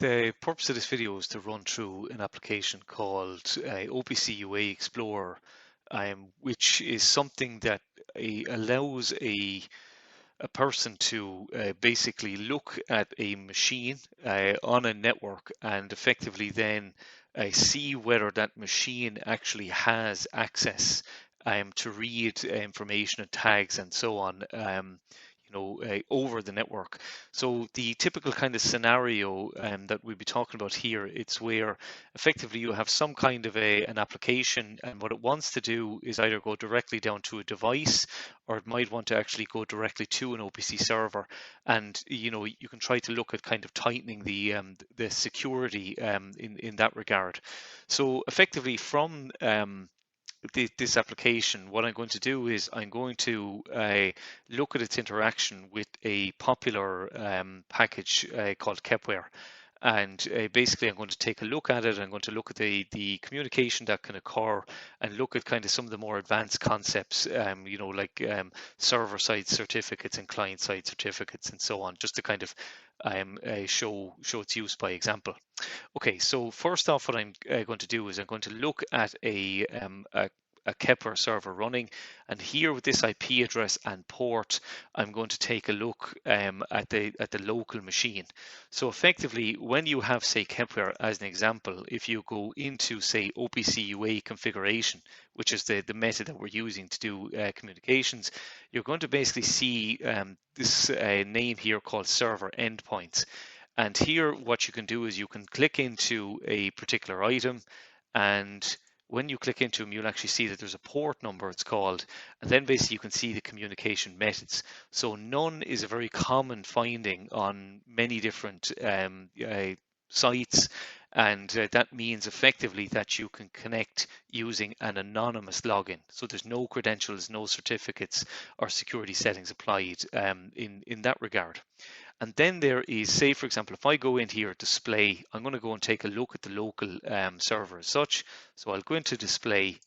The purpose of this video is to run through an application called OPC UA Explorer, which is something that allows a person to basically look at a machine on a network and effectively then see whether that machine actually has access to read information and tags and so on. Over the network. So the typical kind of scenario that we'll be talking about here, it's where effectively you have some kind of an application, and what it wants to do is either go directly down to a device, or it might want to actually go directly to an OPC server. And you can try to look at kind of tightening the security in that regard. So effectively from this application, what I'm going to do is I'm going to look at its interaction with a popular package called Kepware. And basically I'm going to take a look at it. I'm going to look at the communication that can occur and look at kind of some of the more advanced concepts, like server-side certificates and client-side certificates and so on, just to kind of show its use by example. Okay, so first off, what I'm going to do is I'm going to look at a Kepware server running, and here with this IP address and port, I'm going to take a look at the local machine. So effectively, when you have, say, Kepware as an example, if you go into, say, OPC UA configuration, which is the method that we're using to do communications, you're going to basically see this name here called server endpoints. And here what you can do is you can click into a particular item, and when you click into them, you'll actually see that there's a port number, it's called, and then basically you can see the communication methods. So none is a very common finding on many different sites, and that means effectively that you can connect using an anonymous login. So there's no credentials, no certificates or security settings applied in that regard. And then there is, say, for example, if I go in here, display, I'm going to go and take a look at the local server as such. So I'll go into display,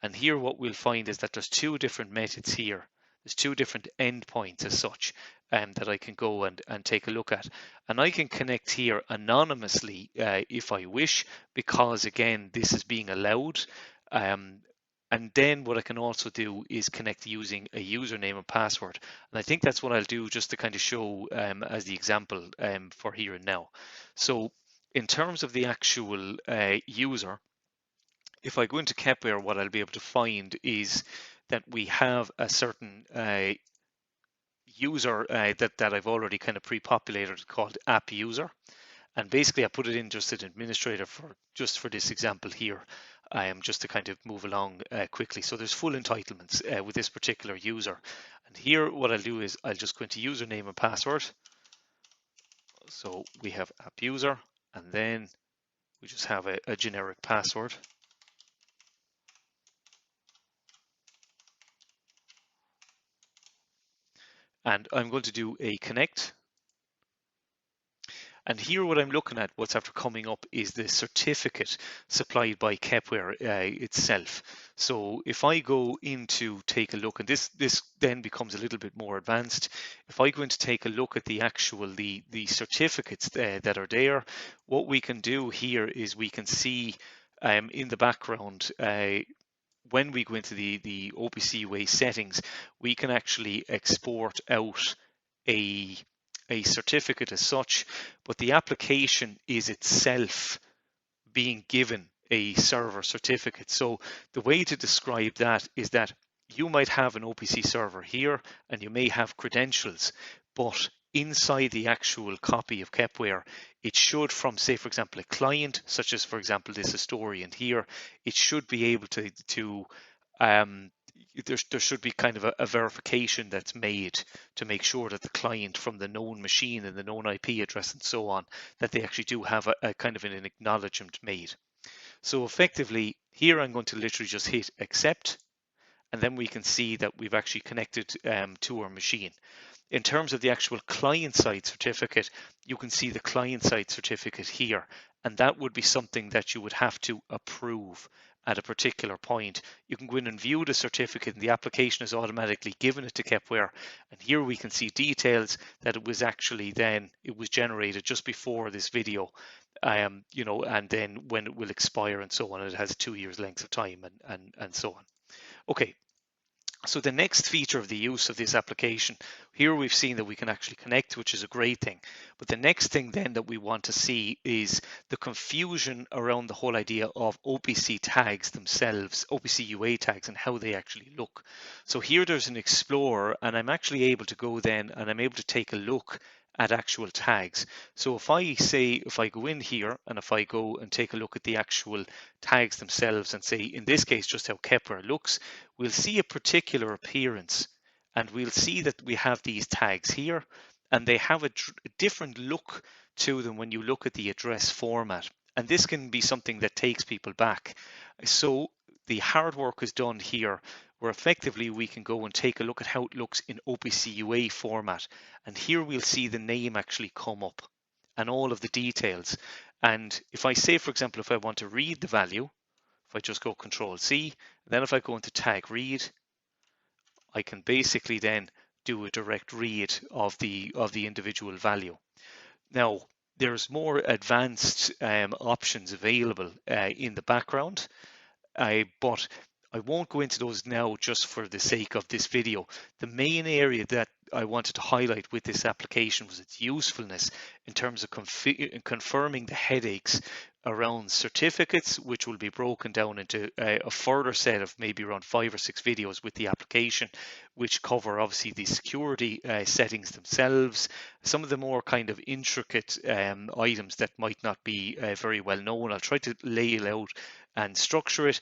and here what we'll find is that there's two different methods here. There's two different endpoints as such that I can go and take a look at. And I can connect here anonymously if I wish, because again, this is being allowed. And then what I can also do is connect using a username and password. And I think that's what I'll do just to kind of show as the example for here and now. So in terms of the actual user, if I go into Kepware, what I'll be able to find is that we have a certain user that I've already kind of pre-populated called app user. And basically I put it in just as an administrator for this example here. Just to kind of move along quickly. So there's full entitlements with this particular user. And here what I'll do is I'll just go into username and password. So we have app user, and then we just have a generic password. And I'm going to do a connect. And here what I'm looking at, what's after coming up, is the certificate supplied by Kepware itself. So if I go in to take a look, and this then becomes a little bit more advanced. If I go in to take a look at the certificates that are there, what we can do here is we can see in the background, when we go into the OPC UA settings, we can actually export out a certificate as such, but the application is itself being given a server certificate. So the way to describe that is that you might have an OPC server here and you may have credentials, but inside the actual copy of Kepware, it should, from, say, for example, a client, such as, for example, this historian here, it should be able to there should be kind of a verification that's made to make sure that the client from the known machine and the known IP address and so on, that they actually do have a kind of an acknowledgement made. So effectively here I'm going to literally just hit accept, and then we can see that we've actually connected to our machine. In terms of the actual client-side certificate, you can see the client-side certificate here, and that would be something that you would have to approve. at a particular point, you can go in and view the certificate, and the application is automatically given it to Kepware. And here we can see details that it was actually it was generated just before this video, you know, and then when it will expire and so on. It has 2 years length of time and so on. Okay. So the next feature of the use of this application, here we've seen that we can actually connect, which is a great thing. But the next thing then that we want to see is the confusion around the whole idea of OPC tags themselves, OPC UA tags, and how they actually look. So here there's an Explorer, and I'm actually able to go then and I'm able to take a look at actual tags. So if I go in here and if I go and take a look at the actual tags themselves and say, in this case, just how Kepware looks, we'll see a particular appearance, and we'll see that we have these tags here, and they have a different look to them when you look at the address format. And this can be something that takes people back. So the hard work is done here, where effectively we can go and take a look at how it looks in OPC UA format. And here we'll see the name actually come up and all of the details. And if I say, for example, if I want to read the value, if I just go Control C, then if I go into tag read, I can basically then do a direct read of the individual value. Now, there's more advanced options available in the background, but I won't go into those now just for the sake of this video. The main area that I wanted to highlight with this application was its usefulness in terms of confirming the headaches around certificates, which will be broken down into a further set of maybe around 5 or 6 videos with the application, which cover obviously the security settings themselves, some of the more kind of intricate items that might not be very well known. I'll try to lay it out and structure it.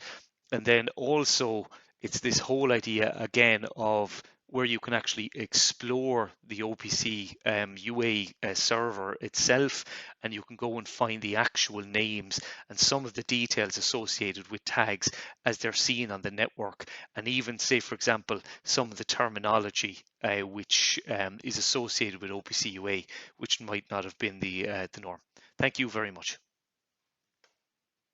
And then also it's this whole idea again of where you can actually explore the OPC UA server itself, and you can go and find the actual names and some of the details associated with tags as they're seen on the network, and even say, for example, some of the terminology which is associated with OPC UA, which might not have been the norm. Thank you very much.